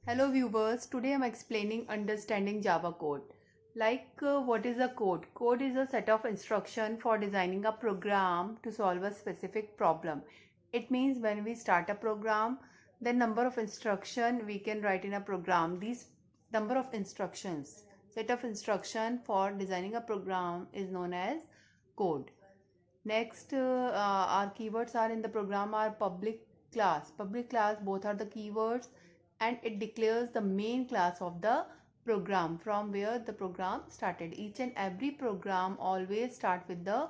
Hello viewers, today I'm explaining understanding Java code. What is a code? Code is a set of instruction for designing a program to solve a specific problem. It means when we start a program, the number of instruction we can write in a program. These number of instructions, set of instruction for designing a program is known as code. Next, our keywords are in the program are public class. Public class both are the keywords and it declares the main class of the program from where the program started. Each and every program always start with the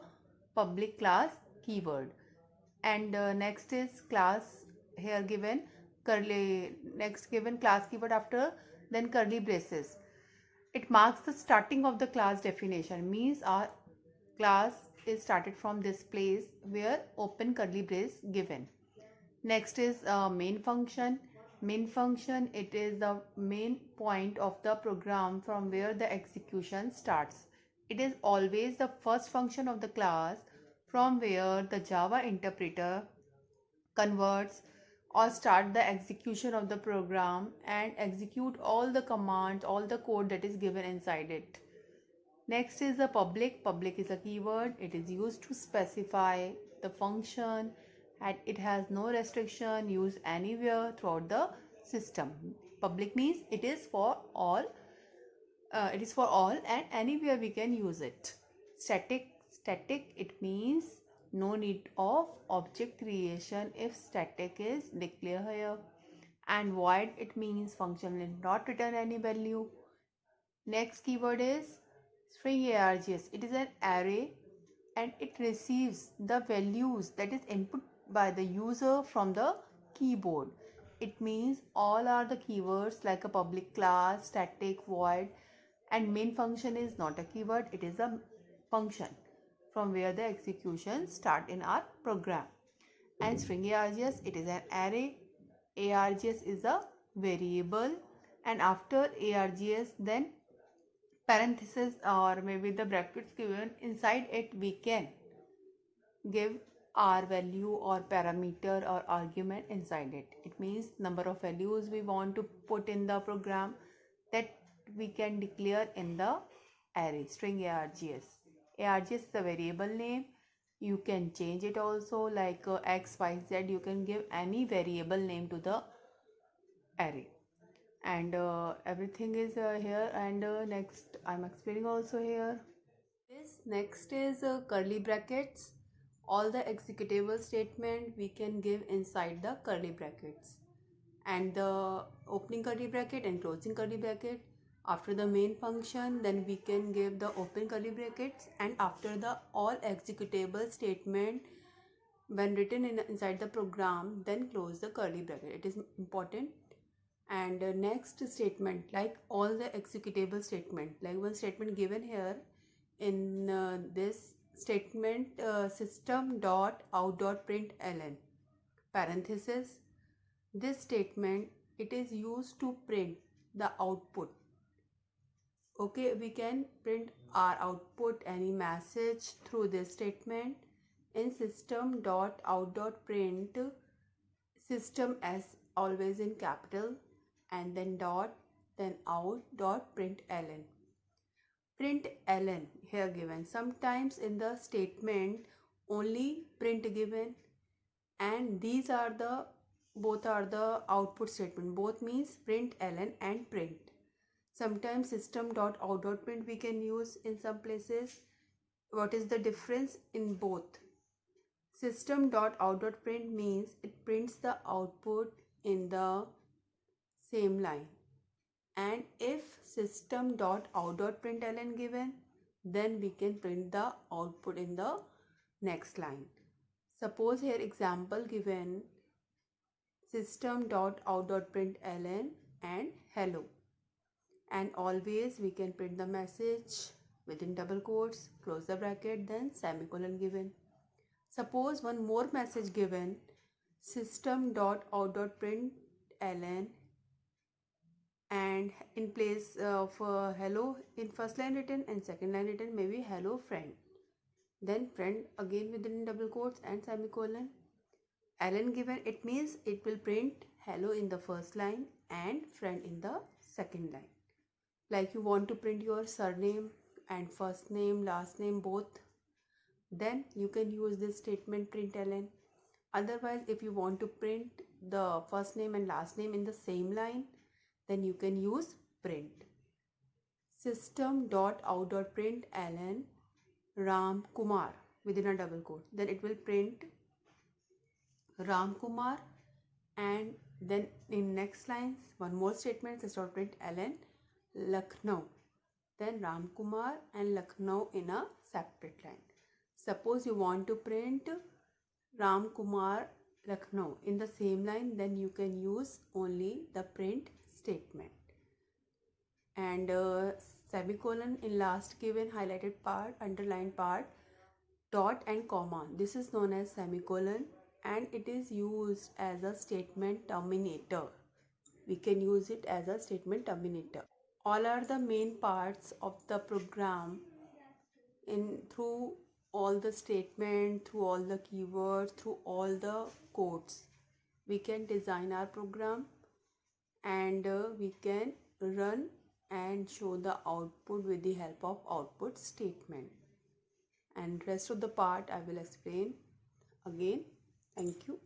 public class keyword. And next is class here given curly next given class keyword after then curly braces. It marks the starting of the class definition, means our class is started from this place where open curly brace given. Next is main function. Main function, it is the main point of the program from where the execution starts. It is always the first function of the class from where the Java interpreter converts or start the execution of the program and execute all the commands, all the code that is given inside it. Next is the public. Public is a keyword. It is used to specify the function and it has no restriction used anywhere throughout the system. Public means it is for all. And anywhere we can use it. Static. It means no need of object creation if static is declared here. And void, it means function will not return any value. Next keyword is string args. It is an array and it receives the values that is input by the user from the keyboard. It means all are the keywords like a public class, static, void, and main function is not a keyword, it is a function from where the execution start in our program. And string args, it is an array. Args is a variable, and after args then parenthesis or maybe the brackets given inside it, we can give our value or parameter or argument inside it. It means number of values we want to put in the program that we can declare in the array string args. Args is the variable name. You can change it also like x, y, z. You can give any variable name to the array. And everything is here. And next I'm explaining also here. This next is curly brackets. All the executable statement we can give inside the curly brackets, and the opening curly bracket and closing curly bracket. After the main function, then we can give the open curly brackets, and after the all executable statement when written inside the program, then close the curly bracket. It is important. And next statement, like all the executable statement, like one statement given here in this statement, system dot out dot println parenthesis. This statement, it is used to print the output. Okay, we can print our output, any message through this statement. In system dot out dot print, system as always in capital, and then dot, then out dot println. Println here given. Sometimes in the statement only print given, and these are the both are the output statement. Both means println and print. Sometimes system dot out dot print we can use in some places. What is the difference in both? System dot out dot print means it prints the output in the same line, and if system dot out dot println given, then we can print the output in the next line. Suppose here example given, system dot out dot println and hello, and always we can print the message within double quotes, close the bracket, then semicolon given. Suppose one more message given, system dot out dot println, and in place of hello in first line written and second line written maybe hello friend, then friend again within double quotes and semicolon. Ln given, it means it will print hello in the first line and friend in the second line. Like you want to print your surname and first name, last name both, then you can use this statement println. Otherwise, if you want to print the first name and last name in the same line, then you can use print. System.out.println Ram Kumar within a double quote. Then it will print Ram Kumar, and then in next lines one more statement, system.println Lucknow. Then Ram Kumar and Lucknow in a separate line. Suppose you want to print Ram Kumar Lucknow in the same line, then you can use only the print statement. And semicolon in last given highlighted part, underlined part, dot and comma. This is known as semicolon and it is used as a statement terminator. We can use it as a statement terminator. All are the main parts of the program. Through all the statement, through all the keywords, through all the codes, we can design our program, and we can run and show the output with the help of output statement. And rest of the part I will explain again. Thank you.